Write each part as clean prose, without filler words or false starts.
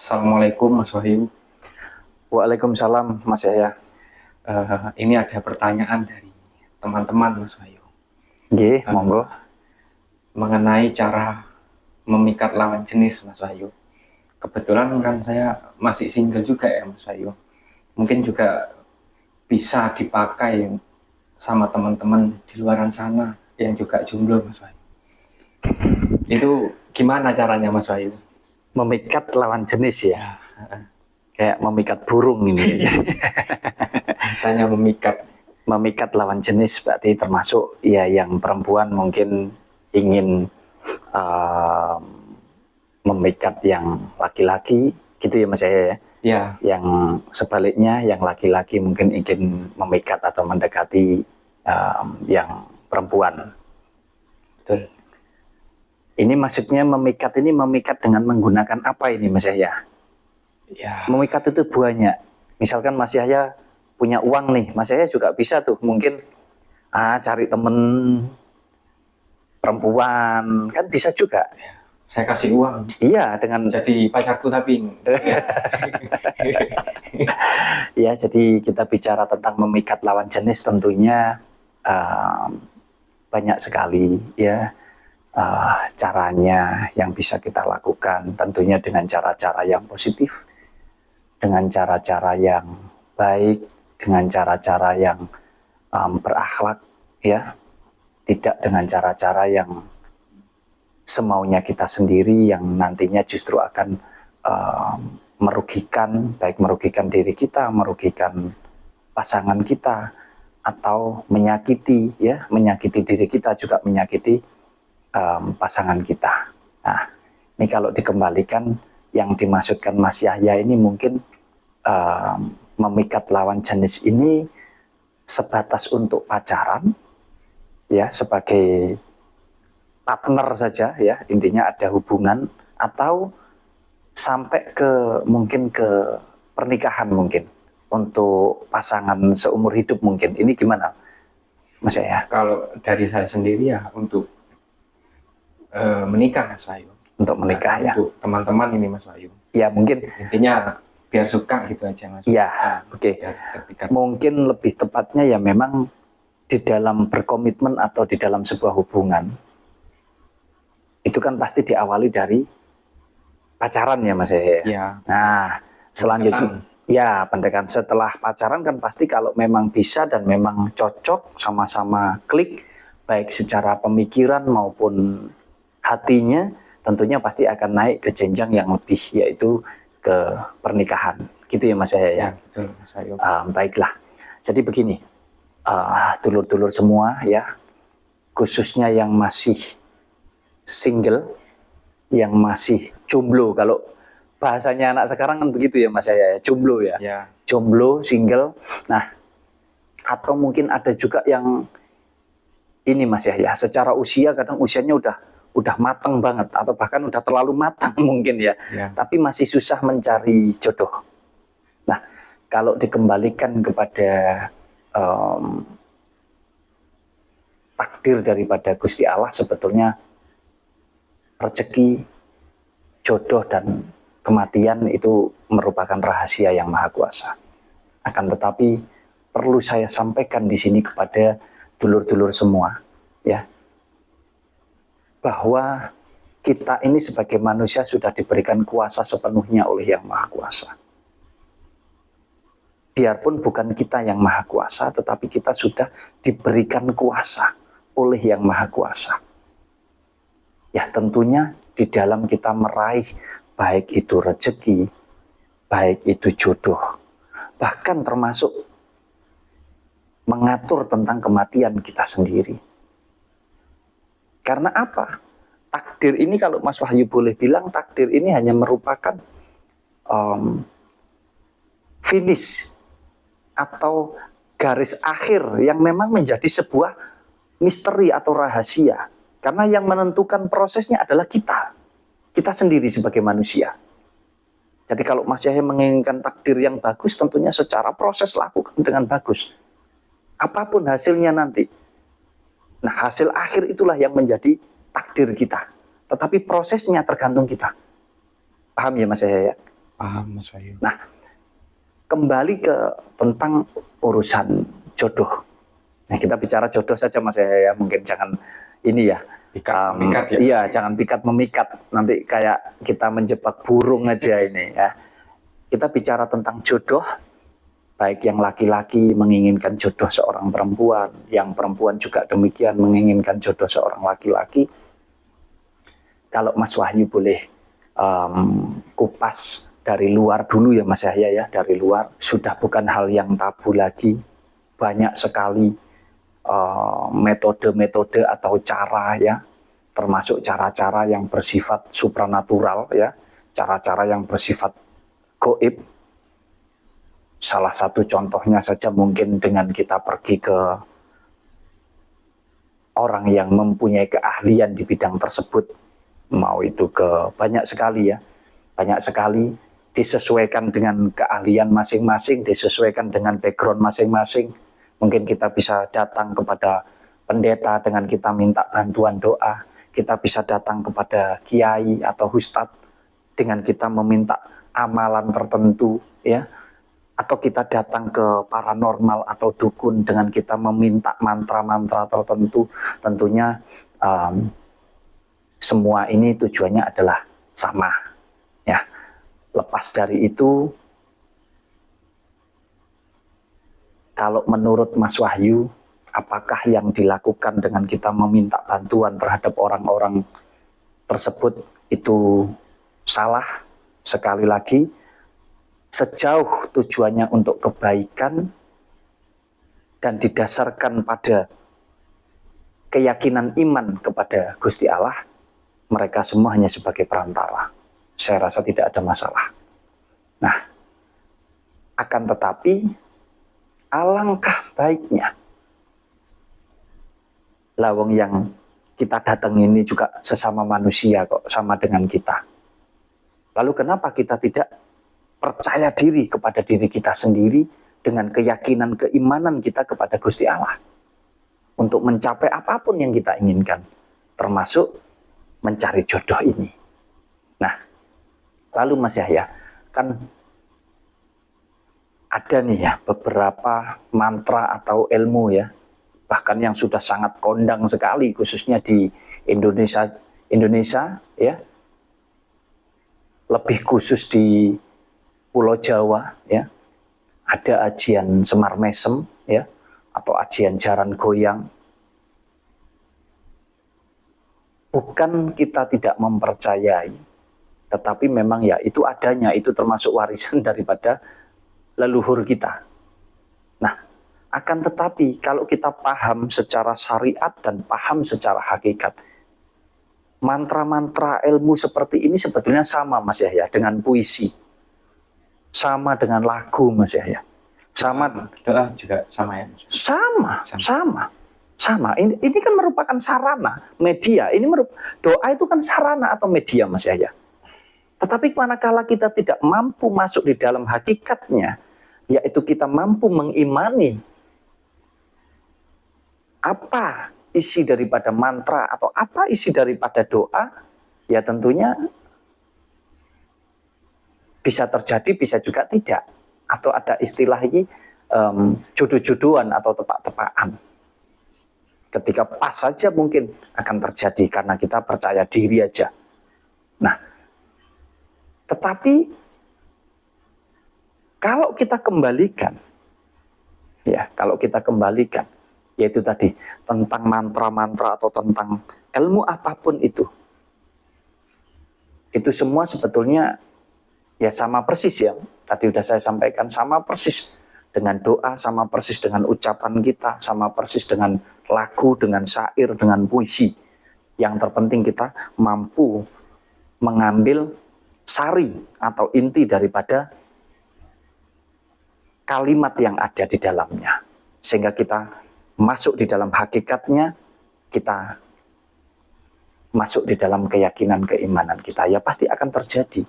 Assalamualaikum Mas Wahyu. Waalaikumsalam Mas Yahya. Ini ada pertanyaan dari teman-teman Mas Wahyu. Nggih, Eh, monggo. Mengenai cara memikat lawan jenis Mas Wahyu. Kebetulan kan saya masih single juga ya Mas Wahyu. Mungkin juga bisa dipakai sama teman-teman di luaran sana yang juga jomblo Mas Wahyu. Itu gimana caranya Mas Wahyu? Memikat lawan jenis ya. Kayak memikat burung ini. Misalnya memikat. Memikat lawan jenis berarti termasuk ya yang perempuan mungkin ingin memikat yang laki-laki gitu ya Mas Yahya ya. Ya, Yang sebaliknya yang laki-laki mungkin ingin memikat atau mendekati yang perempuan. betul. Ini maksudnya memikat dengan menggunakan apa ini Mas Yahya? Ya, Memikat itu banyak. Misalkan Mas Yahya punya uang nih, Mas Yahya juga bisa tuh mungkin cari temen perempuan, kan bisa juga. saya kasih uang. Iya, dengan Jadi pacarku tapi ya jadi kita bicara tentang memikat lawan jenis tentunya banyak sekali ya caranya yang bisa kita lakukan, tentunya dengan cara-cara yang positif, dengan cara-cara yang baik, dengan cara-cara yang berakhlak ya, tidak dengan cara-cara yang semaunya kita sendiri yang nantinya justru akan merugikan, baik merugikan diri kita, merugikan pasangan kita, atau menyakiti ya, menyakiti diri kita juga menyakiti pasangan kita. Nah, ini kalau dikembalikan yang dimaksudkan Mas Yahya ini mungkin memikat lawan jenis ini sebatas untuk pacaran ya, sebagai partner saja ya, intinya ada hubungan, atau sampai ke mungkin ke pernikahan mungkin untuk pasangan seumur hidup mungkin. Ini gimana Mas Yahya? kalau dari saya sendiri ya untuk menikah Mas Wahyu. Untuk menikah ya. Untuk teman-teman ini Mas Wahyu. Ya mungkin Intinya biar suka gitu aja Mas. ya, oke. Biar terpikat. Mungkin lebih tepatnya ya memang di dalam berkomitmen atau di dalam sebuah hubungan itu kan pasti diawali dari pacaran ya Mas Yahya. Ya, Nah, selanjutnya ya pendekatan setelah pacaran kan pasti kalau memang bisa dan memang cocok, sama-sama klik baik secara pemikiran maupun hatinya, tentunya pasti akan naik ke jenjang yang lebih, yaitu ke pernikahan. Gitu ya Mas Yahya ya. ya betul Mas Wahyu. Baiklah. Jadi begini, dulur-dulur semua ya, khususnya yang masih single, yang masih jomblo, kalau bahasanya anak sekarang kan begitu ya Mas Yahya, jomblo ya. Ya, Jomblo, single. Nah, atau mungkin ada juga yang ini Mas Yahya, secara usia kadang usianya udah matang banget atau bahkan udah terlalu matang mungkin ya, ya, tapi masih susah mencari jodoh. Nah, kalau dikembalikan kepada takdir daripada Gusti Allah, sebetulnya rezeki, jodoh, dan kematian itu merupakan rahasia yang maha kuasa. Akan tetapi perlu saya sampaikan di sini kepada dulur-dulur semua, ya, bahwa kita ini sebagai manusia sudah diberikan kuasa sepenuhnya oleh Yang Maha Kuasa. Biarpun bukan kita yang maha kuasa, tetapi kita sudah diberikan kuasa oleh Yang Maha Kuasa. Ya tentunya di dalam kita meraih baik itu rezeki, baik itu jodoh, bahkan termasuk mengatur tentang kematian kita sendiri. Karena apa? Takdir ini kalau Mas Wahyu boleh bilang, takdir ini hanya merupakan finish atau garis akhir yang memang menjadi sebuah misteri atau rahasia. Karena yang menentukan prosesnya adalah kita sendiri sebagai manusia. Jadi kalau Mas Yahya menginginkan takdir yang bagus, tentunya secara proses lakukan dengan bagus. Apapun hasilnya nanti. Nah, hasil akhir itulah yang menjadi takdir kita. Tetapi prosesnya tergantung kita. Paham ya Mas Yahya? Paham Mas Wahyu. Nah, kembali ke tentang urusan jodoh. Nah, kita bicara jodoh saja Mas ya, mungkin jangan ini ya. Pikat ya. Iya, jangan pikat memikat. Nanti kayak kita menjebak burung aja ini ya. Kita bicara tentang jodoh, baik yang laki-laki menginginkan jodoh seorang perempuan, yang perempuan juga demikian menginginkan jodoh seorang laki-laki. Kalau Mas Wahyu boleh kupas dari luar dulu ya Mas Yahya ya, dari luar sudah bukan hal yang tabu lagi. Banyak sekali metode-metode atau cara ya, termasuk cara-cara yang bersifat supranatural ya, cara-cara yang bersifat gaib. Salah satu contohnya saja mungkin dengan kita pergi ke orang yang mempunyai keahlian di bidang tersebut, mau itu ke banyak sekali ya, banyak sekali, disesuaikan dengan keahlian masing-masing, disesuaikan dengan background masing-masing. Mungkin kita bisa datang kepada pendeta dengan kita minta bantuan doa, kita bisa datang kepada kiai atau ustadz dengan kita meminta amalan tertentu ya, atau kita datang ke paranormal atau dukun dengan kita meminta mantra-mantra tertentu. Tentunya semua ini tujuannya adalah sama ya. Lepas dari itu, kalau menurut Mas Wahyu, apakah yang dilakukan dengan kita meminta bantuan terhadap orang-orang tersebut itu salah? Sekali lagi, sejauh tujuannya untuk kebaikan dan didasarkan pada keyakinan iman kepada Gusti Allah, mereka semua hanya sebagai perantara. Saya rasa tidak ada masalah. Nah, akan tetapi alangkah baiknya lawang yang kita datang ini juga sesama manusia kok, sama dengan kita. Lalu kenapa kita tidak percaya diri kepada diri kita sendiri dengan keyakinan keimanan kita kepada Gusti Allah untuk mencapai apapun yang kita inginkan, termasuk mencari jodoh ini. Nah, lalu Mas Yahya, kan ada nih ya beberapa mantra atau ilmu ya, bahkan yang sudah sangat kondang sekali khususnya di Indonesia ya, lebih khusus di Pulau Jawa ya, ada ajian Semar Mesem ya, atau ajian jaran goyang. Bukan kita tidak mempercayai, tetapi memang ya itu adanya, itu termasuk warisan daripada leluhur kita. Nah, akan tetapi kalau kita paham secara syariat dan paham secara hakikat, mantra-mantra ilmu seperti ini sebetulnya sama Mas Yahya dengan puisi, sama dengan lagu Mas Yahya, sama Doa juga sama ya. sama. Ini kan merupakan sarana media. Doa itu kan sarana atau media Mas Yahya. Tetapi manakala kita tidak mampu masuk di dalam hakikatnya, yaitu kita mampu mengimani apa isi daripada mantra atau apa isi daripada doa, ya tentunya bisa terjadi, bisa juga tidak. Atau ada istilah ini jodoh-jodohan atau tepak-tepakan. Ketika pas saja mungkin akan terjadi karena kita percaya diri aja. Nah, tetapi kalau kita kembalikan, yaitu tadi tentang mantra-mantra atau tentang ilmu apapun itu semua sebetulnya ya sama persis ya. Tadi sudah saya sampaikan, sama persis dengan doa, sama persis dengan ucapan kita, sama persis dengan lagu, dengan syair, dengan puisi. Yang terpenting kita mampu mengambil sari atau inti daripada kalimat yang ada di dalamnya, sehingga kita masuk di dalam hakikatnya, kita masuk di dalam keyakinan keimanan kita, ya pasti akan terjadi.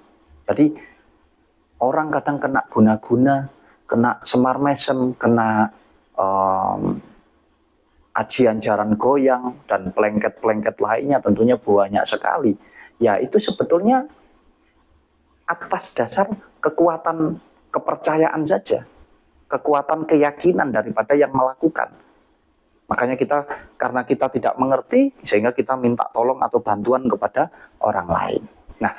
Jadi orang kadang kena guna-guna, kena semar mesem, kena ajian jaran goyang dan pelengket-pelengket lainnya, tentunya banyak sekali. Ya itu sebetulnya atas dasar kekuatan kepercayaan saja, kekuatan keyakinan daripada yang melakukan. Makanya karena kita tidak mengerti, sehingga kita minta tolong atau bantuan kepada orang lain. Nah,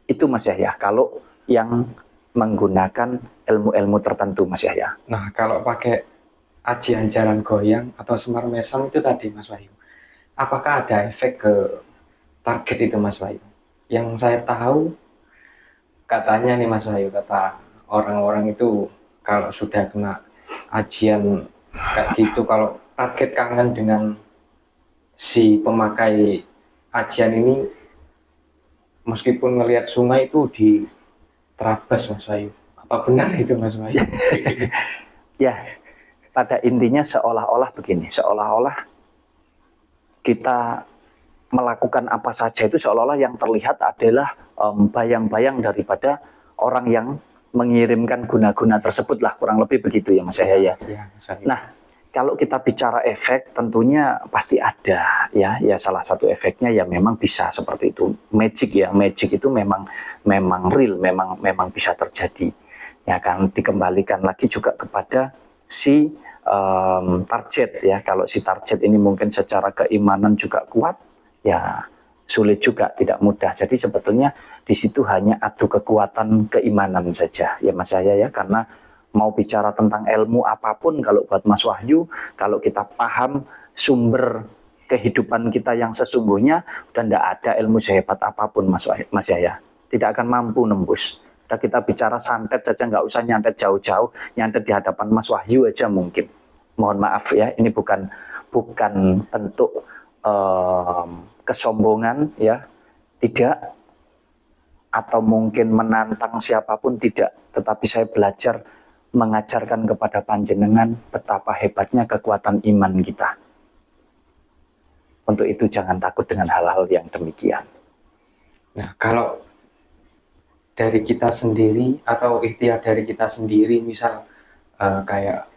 itu Mas Yahya, kalau yang menggunakan ilmu-ilmu tertentu Mas Yahya. Nah, kalau pakai ajian jalan goyang atau semar mesem itu tadi Mas Wahyu, apakah ada efek ke target itu Mas Wahyu? Yang saya tahu katanya nih Mas Wahyu, kata orang-orang itu kalau sudah kena ajian kayak gitu, kalau target kangen dengan si pemakai ajian ini, meskipun ngelihat sungai itu diterabas Mas Wahyu. Apa benar itu Mas Wahyu? Ya, pada intinya seolah-olah begini, seolah-olah kita melakukan apa saja itu seolah-olah yang terlihat adalah bayang-bayang daripada orang yang mengirimkan guna-guna tersebut lah, kurang lebih begitu ya Mas Yahya. Ya, Mas Wahyu. Nah, kalau kita bicara efek, tentunya pasti ada ya. Ya salah satu efeknya ya memang bisa seperti itu, magic ya. Magic itu memang real, memang bisa terjadi. Ya kan, dikembalikan lagi juga kepada si target ya. Kalau si target ini mungkin secara keimanan juga kuat, ya sulit juga, tidak mudah. Jadi sebetulnya di situ hanya adu kekuatan keimanan saja ya Mas Yahya ya, karena mau bicara tentang ilmu apapun, kalau buat Mas Wahyu, kalau kita paham sumber kehidupan kita yang sesungguhnya, dan tidak ada ilmu sehebat apapun Mas Yahya, tidak akan mampu nembus. Udah kita bicara santet saja, nggak usah nyantet jauh-jauh, nyantet di hadapan Mas Wahyu aja mungkin. Mohon maaf ya, ini bukan bentuk kesombongan ya, tidak, atau mungkin menantang siapapun, tidak. Tetapi saya belajar mengajarkan kepada panjenengan betapa hebatnya kekuatan iman kita. Untuk itu jangan takut dengan hal-hal yang demikian. Nah, kalau dari kita sendiri atau ikhtiar dari kita sendiri, misal kayak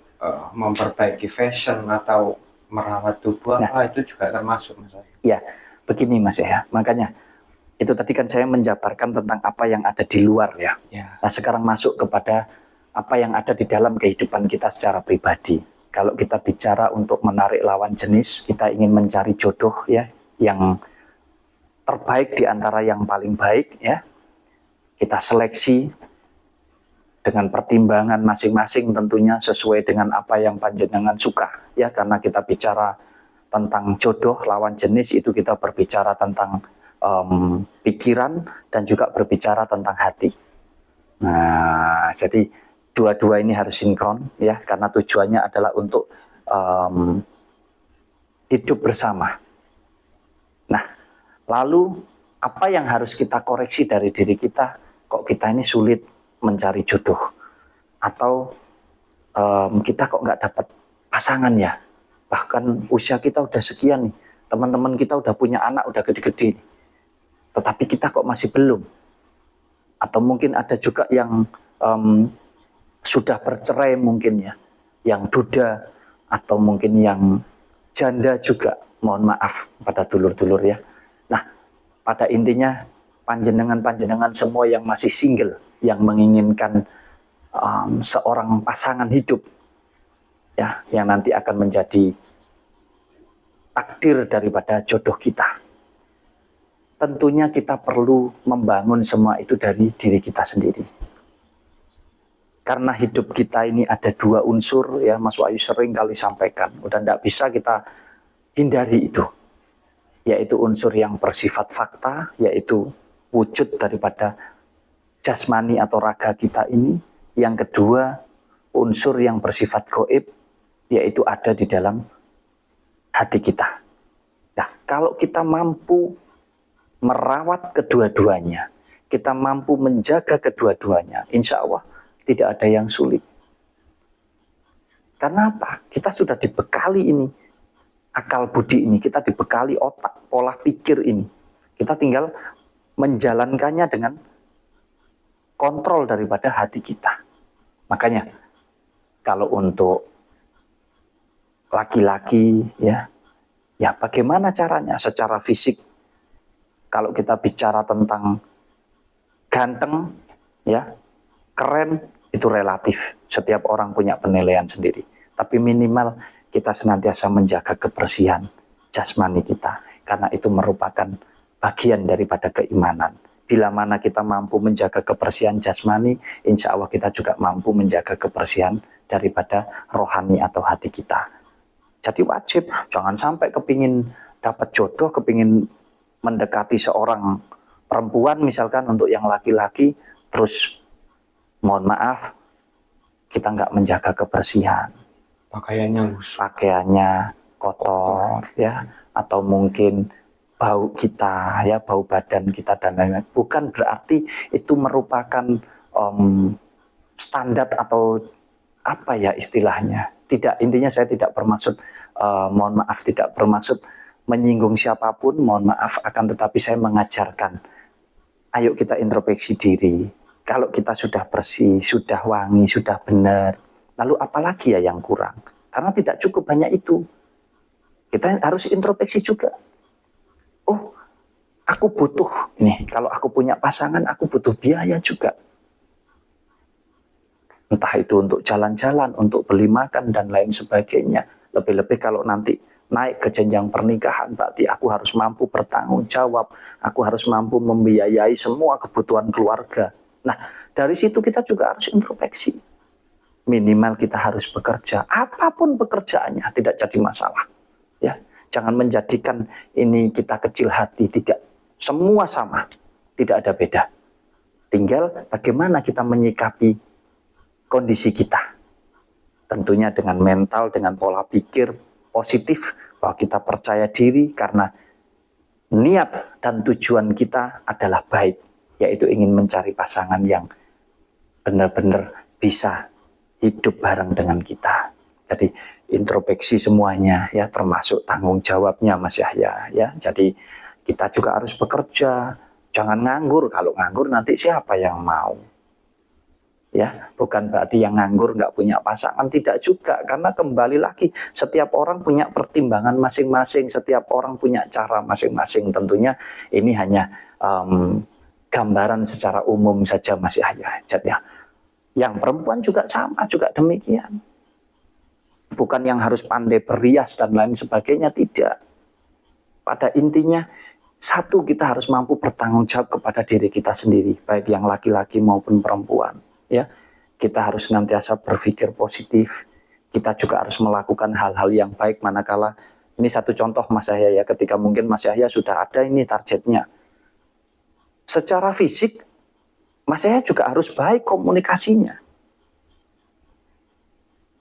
memperbaiki fashion atau merawat tubuh, itu juga termasuk Mas Wahyu. Ya, begini Mas ya. Makanya itu tadi kan saya menjabarkan tentang apa yang ada di luar ya. Nah, sekarang masuk kepada apa yang ada di dalam kehidupan kita secara pribadi. Kalau kita bicara untuk menarik lawan jenis, kita ingin mencari jodoh ya, yang terbaik di antara yang paling baik ya. Kita seleksi dengan pertimbangan masing-masing, tentunya sesuai dengan apa yang panjenengan suka ya, karena kita bicara tentang jodoh lawan jenis itu kita berbicara tentang pikiran dan juga berbicara tentang hati. Nah, jadi dua-dua ini harus sinkron ya, karena tujuannya adalah untuk hidup bersama. Nah, lalu apa yang harus kita koreksi dari diri kita? Kok kita ini sulit mencari jodoh, atau kita kok nggak dapat pasangan ya? Bahkan usia kita udah sekian nih, teman-teman kita udah punya anak, udah gede-gede, tetapi kita kok masih belum. Atau mungkin ada juga yang sudah bercerai mungkin ya, yang duda, atau mungkin yang janda juga, mohon maaf pada dulur-dulur ya. Nah, pada intinya panjenengan semua yang masih single, yang menginginkan seorang pasangan hidup ya, yang nanti akan menjadi takdir daripada jodoh kita. Tentunya kita perlu membangun semua itu dari diri kita sendiri. Karena hidup kita ini ada dua unsur ya, Mas Wahyu sering kali sampaikan, udah tidak bisa kita hindari itu, yaitu unsur yang bersifat fakta, yaitu wujud daripada jasmani atau raga kita ini. Yang kedua, unsur yang bersifat gaib, yaitu ada di dalam hati kita. Nah, kalau kita mampu merawat kedua-duanya, kita mampu menjaga kedua-duanya, insya Allah tidak ada yang sulit. Karena apa? Kita sudah dibekali ini, akal budi ini, kita dibekali otak, pola pikir ini. Kita tinggal menjalankannya dengan kontrol daripada hati kita. Makanya, kalau untuk laki-laki ya bagaimana caranya secara fisik? Kalau kita bicara tentang ganteng, ya, keren, itu relatif. Setiap orang punya penilaian sendiri. Tapi minimal kita senantiasa menjaga kebersihan jasmani kita. Karena itu merupakan bagian daripada keimanan. Bila mana kita mampu menjaga kebersihan jasmani, insya Allah kita juga mampu menjaga kebersihan daripada rohani atau hati kita. Jadi wajib, jangan sampai kepingin dapat jodoh, kepingin mendekati seorang perempuan misalkan untuk yang laki-laki, terus mohon maaf, kita nggak menjaga kebersihan. Pakaiannya kotor, ya, atau mungkin bau kita, ya, bau badan kita dan lain-lain. Bukan berarti itu merupakan standar atau apa ya istilahnya. Tidak, intinya saya tidak bermaksud, mohon maaf, tidak bermaksud menyinggung siapapun, mohon maaf, akan tetapi saya mengajarkan, ayo kita introspeksi diri. Kalau kita sudah bersih, sudah wangi, sudah benar, lalu apalagi ya yang kurang? Karena tidak cukup banyak itu. Kita harus introspeksi juga. Oh, aku butuh, nih, kalau aku punya pasangan, aku butuh biaya juga. Entah itu untuk jalan-jalan, untuk beli makan, dan lain sebagainya. Lebih-lebih kalau nanti naik ke jenjang pernikahan, berarti aku harus mampu bertanggung jawab. Aku harus mampu membiayai semua kebutuhan keluarga. Nah, dari situ kita juga harus introspeksi. Minimal kita harus bekerja. Apapun pekerjaannya, tidak jadi masalah. Ya, jangan menjadikan ini kita kecil hati. Tidak, semua sama. Tidak ada beda. Tinggal bagaimana kita menyikapi kondisi kita. Tentunya dengan mental, dengan pola pikir positif, bahwa kita percaya diri karena niat dan tujuan kita adalah baik, yaitu ingin mencari pasangan yang benar-benar bisa hidup bareng dengan kita. Jadi introspeksi semuanya, ya, termasuk tanggung jawabnya Mas Yahya, ya. Jadi kita juga harus bekerja, jangan nganggur. Kalau nganggur nanti siapa yang mau? Ya, bukan berarti yang nganggur nggak punya pasangan, tidak juga, karena kembali lagi setiap orang punya pertimbangan masing-masing, setiap orang punya cara masing-masing. Tentunya ini hanya gambaran secara umum saja Mas Yahya. Jadi yang perempuan juga sama, juga demikian. Bukan yang harus pandai berias dan lain sebagainya, tidak. Pada intinya satu, kita harus mampu bertanggung jawab kepada diri kita sendiri, baik yang laki-laki maupun perempuan. Ya, kita harus senantiasa berpikir positif. Kita juga harus melakukan hal-hal yang baik manakala, ini satu contoh Mas Yahya, ya, ketika mungkin Mas Yahya sudah ada ini targetnya. Secara fisik, Mas Yahya juga harus baik komunikasinya.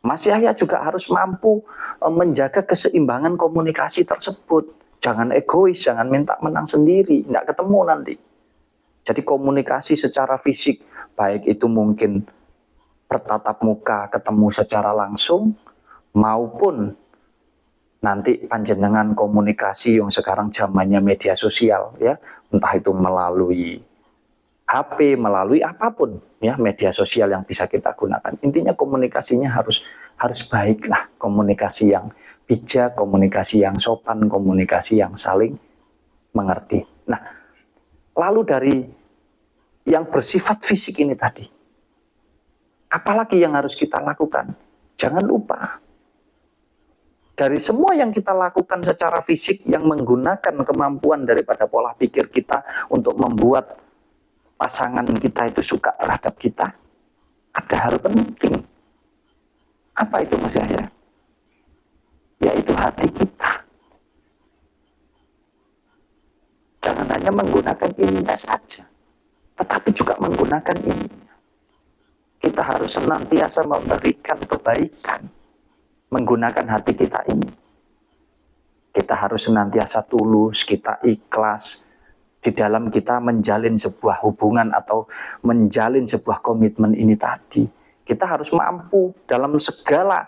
Mas Yahya juga harus mampu menjaga keseimbangan komunikasi tersebut. Jangan egois, jangan minta menang sendiri, nggak ketemu nanti. Jadi komunikasi secara fisik, baik itu mungkin bertatap muka, ketemu secara langsung, maupun nanti panjenengan komunikasi yang sekarang zamannya media sosial, ya, entah itu melalui HP, melalui apapun, ya, media sosial yang bisa kita gunakan. Intinya komunikasinya harus baik lah, komunikasi yang bijak, komunikasi yang sopan, komunikasi yang saling mengerti. Nah, lalu dari yang bersifat fisik ini tadi, apalagi yang harus kita lakukan? Jangan lupa, dari semua yang kita lakukan secara fisik yang menggunakan kemampuan daripada pola pikir kita untuk membuat pasangan kita itu suka terhadap kita, ada hal penting. Apa itu Mas Yahya? Yaitu hati kita. Jangan hanya menggunakan ininya saja, tetapi juga menggunakan ininya. Kita harus senantiasa memberikan kebaikan menggunakan hati kita ini. Kita harus senantiasa tulus, kita ikhlas di dalam kita menjalin sebuah hubungan atau menjalin sebuah komitmen ini tadi. Kita harus mampu dalam segala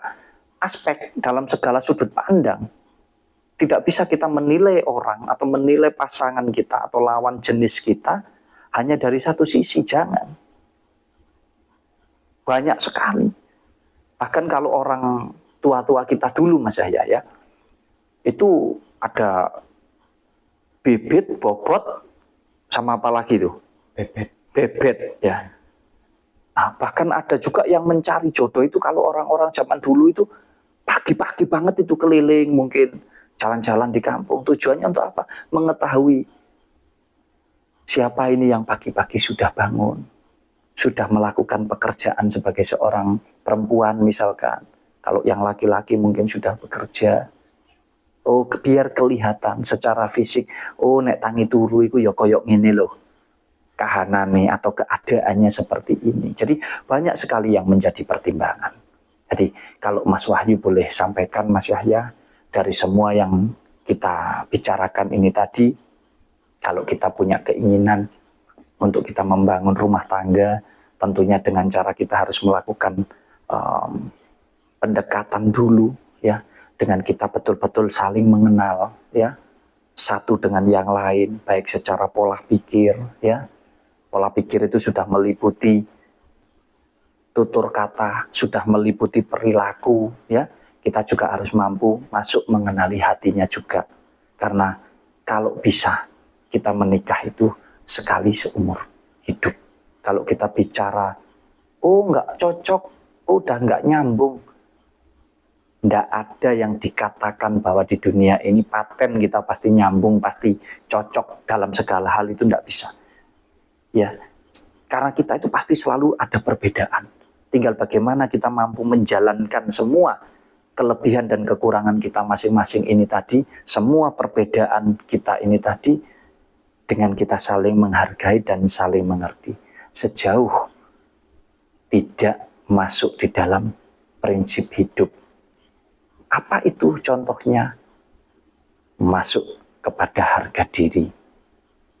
aspek, dalam segala sudut pandang. Tidak bisa kita menilai orang atau menilai pasangan kita atau lawan jenis kita hanya dari satu sisi, jangan. Banyak sekali. Bahkan kalau orang tua-tua kita dulu Mas Yahya, ya, itu ada bibit, bobot, sama apa lagi tuh? Bebek. bebet ya. Nah, bahkan ada juga yang mencari jodoh itu kalau orang-orang zaman dulu itu pagi-pagi banget itu keliling, mungkin jalan-jalan di kampung. Tujuannya untuk apa? Mengetahui siapa ini yang pagi-pagi sudah bangun, sudah melakukan pekerjaan sebagai seorang perempuan misalkan. Kalau yang laki-laki mungkin sudah bekerja. Oh, biar kelihatan secara fisik. Oh, nek tangi turu iku ya koyok ngene loh. Kahanane atau keadaannya seperti ini. Jadi banyak sekali yang menjadi pertimbangan. Jadi kalau Mas Wahyu boleh sampaikan, Mas Yahya, dari semua yang kita bicarakan ini tadi, kalau kita punya keinginan untuk kita membangun rumah tangga, tentunya dengan cara kita harus melakukan pendekatan dulu, ya, dengan kita betul-betul saling mengenal, ya, satu dengan yang lain, baik secara pola pikir, ya. Pola pikir itu sudah meliputi tutur kata, sudah meliputi perilaku, ya. Kita juga harus mampu masuk mengenali hatinya juga. Karena kalau bisa kita menikah itu sekali seumur hidup. Kalau kita bicara, oh nggak cocok, oh udah nggak nyambung. Nggak ada yang dikatakan bahwa di dunia ini paten kita pasti nyambung, pasti cocok dalam segala hal, itu nggak bisa. Ya, karena kita itu pasti selalu ada perbedaan. Tinggal bagaimana kita mampu menjalankan semua kelebihan dan kekurangan kita masing-masing ini tadi, semua perbedaan kita ini tadi, dengan kita saling menghargai dan saling mengerti. Sejauh tidak masuk di dalam prinsip hidup. Apa itu contohnya? Masuk kepada harga diri,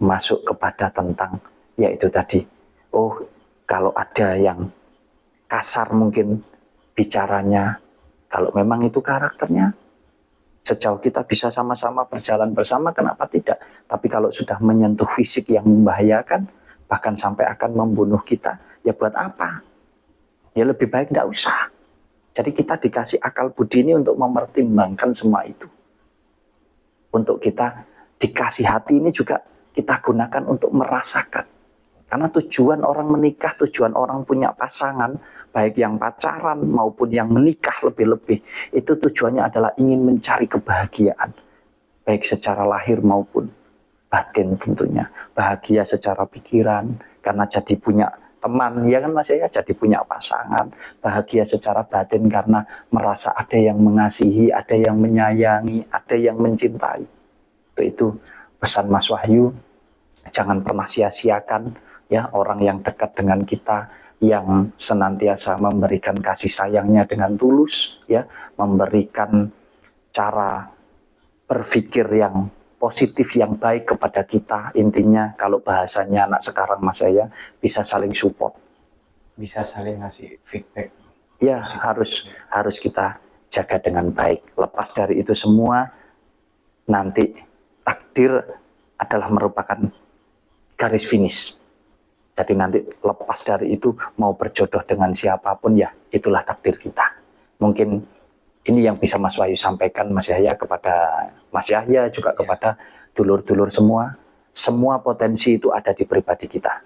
masuk kepada tentang yaitu tadi, oh kalau ada yang kasar mungkin bicaranya, kalau memang itu karakternya, sejauh kita bisa sama-sama berjalan bersama, kenapa tidak? Tapi kalau sudah menyentuh fisik yang membahayakan, bahkan sampai akan membunuh kita, ya buat apa? Ya lebih baik tidak usah. Jadi kita dikasih akal budi ini untuk mempertimbangkan semua itu. Untuk kita dikasih hati ini juga kita gunakan untuk merasakan. Karena tujuan orang menikah, tujuan orang punya pasangan, baik yang pacaran maupun yang menikah lebih-lebih, itu tujuannya adalah ingin mencari kebahagiaan. Baik secara lahir maupun batin tentunya. Bahagia secara pikiran, karena jadi punya teman, ya kan Mas ya, jadi punya pasangan. Bahagia secara batin karena merasa ada yang mengasihi, ada yang menyayangi, ada yang mencintai. Itu pesan Mas Wahyu, jangan pernah sia-siakan ya orang yang dekat dengan kita, yang senantiasa memberikan kasih sayangnya dengan tulus, ya, memberikan cara berpikir yang positif, yang baik kepada kita. Intinya kalau bahasanya anak sekarang Mas saya, bisa saling support, Bisa saling ngasih feedback. ya, harus kita jaga dengan baik. Lepas dari itu semua, nanti takdir adalah merupakan garis finish. Jadi nanti lepas dari itu mau berjodoh dengan siapapun, ya itulah takdir kita. Mungkin ini yang bisa Mas Wahyu sampaikan, Mas Yahya, kepada Mas Yahya, juga kepada dulur-dulur semua. Semua potensi itu ada di pribadi kita.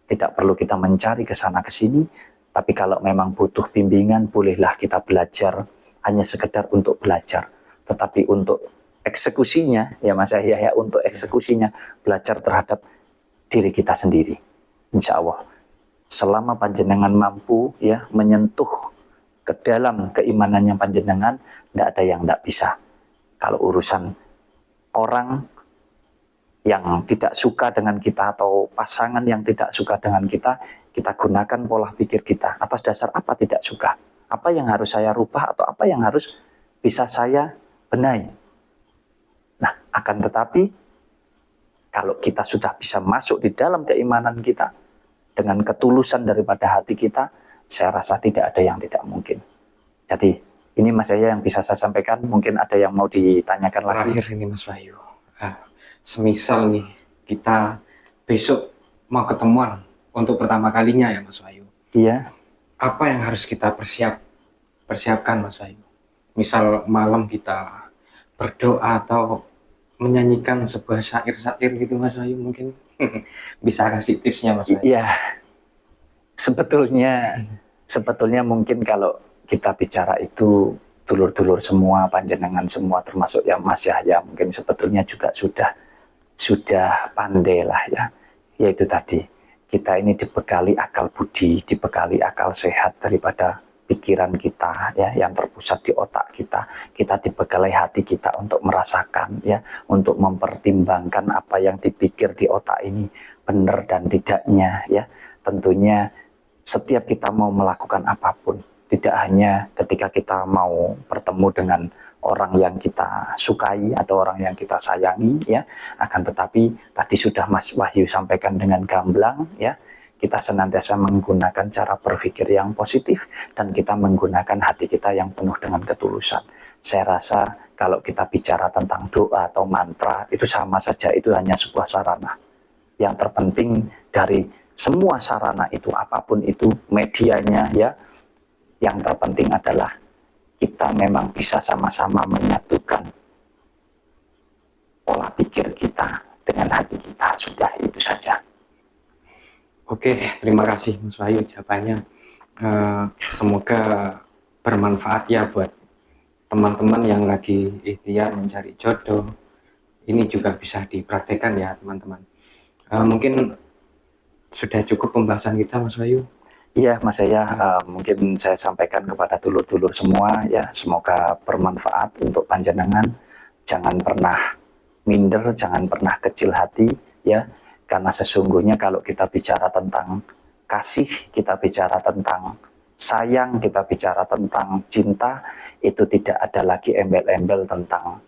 Tidak perlu kita mencari ke sana ke sini, tapi kalau memang butuh bimbingan, bolehlah kita belajar, hanya sekedar untuk belajar. Tetapi untuk eksekusinya, ya Mas Yahya, untuk eksekusinya belajar terhadap diri kita sendiri. Insya Allah, selama panjenengan mampu ya menyentuh ke dalam keimanannya panjenengan, tidak ada yang tidak bisa. Kalau urusan orang yang tidak suka dengan kita atau pasangan yang tidak suka dengan kita gunakan pola pikir kita. Atas dasar apa tidak suka? Apa yang harus saya rubah atau apa yang harus bisa saya benahi? Nah, akan tetapi kalau kita sudah bisa masuk di dalam keimanan kita dengan ketulusan daripada hati kita, saya rasa tidak ada yang tidak mungkin. Jadi ini Mas Yahya yang bisa saya sampaikan. Mungkin ada yang mau ditanyakan lagi. Terakhir ini Mas Wahyu, semisal nih kita besok mau ketemuan untuk pertama kalinya ya Mas Wahyu. Iya. Apa yang harus kita persiapkan Mas Wahyu? Misal malam kita berdoa atau menyanyikan sebuah syair-syair gitu Mas Wahyu mungkin. Bisa kasih tipsnya Mas Wahyu? Iya, sebetulnya mungkin kalau kita bicara itu dulur-dulur semua, panjenengan semua, termasuk yang Mas Yahya, mungkin sebetulnya juga sudah pandai lah ya. Yaitu tadi, kita ini dibekali akal budi, dibekali akal sehat daripada pikiran kita ya, yang terpusat di otak kita. Kita dibekali hati kita untuk merasakan ya, untuk mempertimbangkan apa yang dipikir di otak ini benar dan tidaknya ya. Tentunya setiap kita mau melakukan apapun, tidak hanya ketika kita mau bertemu dengan orang yang kita sukai atau orang yang kita sayangi ya, akan tetapi tadi sudah Mas Wahyu sampaikan dengan gamblang ya, kita senantiasa menggunakan cara berpikir yang positif dan kita menggunakan hati kita yang penuh dengan ketulusan. Saya rasa kalau kita bicara tentang doa atau mantra itu sama saja, itu hanya sebuah sarana. Yang terpenting dari semua sarana itu, apapun itu medianya ya, yang terpenting adalah kita memang bisa sama-sama menyatukan pola pikir kita dengan hati kita. Sudah, itu saja. Oke, terima kasih Mas Wahyu jawabannya. Semoga bermanfaat ya buat teman-teman yang lagi ikhtiar mencari jodoh. Ini juga bisa dipraktekkan ya teman-teman. Mungkin sudah cukup pembahasan kita Mas Wahyu. Iya Mas Yahya, mungkin saya sampaikan kepada dulur-dulur semua ya, semoga bermanfaat untuk panjenengan. Jangan pernah minder, jangan pernah kecil hati ya, karena sesungguhnya kalau kita bicara tentang kasih, kita bicara tentang sayang, kita bicara tentang cinta, itu tidak ada lagi embel-embel tentang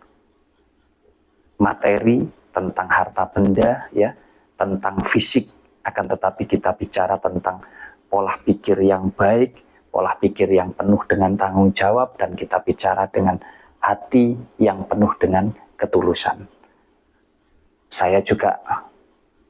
materi, tentang harta benda ya, tentang fisik, akan tetapi kita bicara tentang pola pikir yang baik, pola pikir yang penuh dengan tanggung jawab, dan kita bicara dengan hati yang penuh dengan ketulusan. Saya juga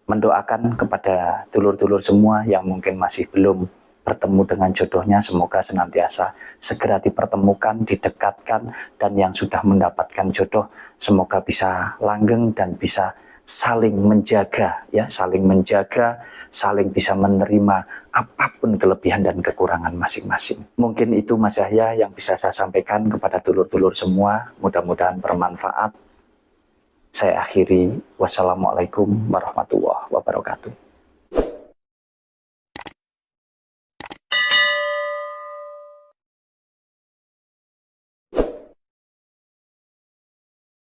mendoakan kepada dulur-dulur semua yang mungkin masih belum bertemu dengan jodohnya, semoga senantiasa segera dipertemukan, didekatkan, dan yang sudah mendapatkan jodoh semoga bisa langgeng dan bisa saling menjaga ya, saling bisa menerima apapun kelebihan dan kekurangan masing-masing. Mungkin itu Mas Yahya yang bisa saya sampaikan kepada dulur-dulur semua, mudah-mudahan bermanfaat. Saya akhiri, wassalamualaikum warahmatullahi wabarakatuh.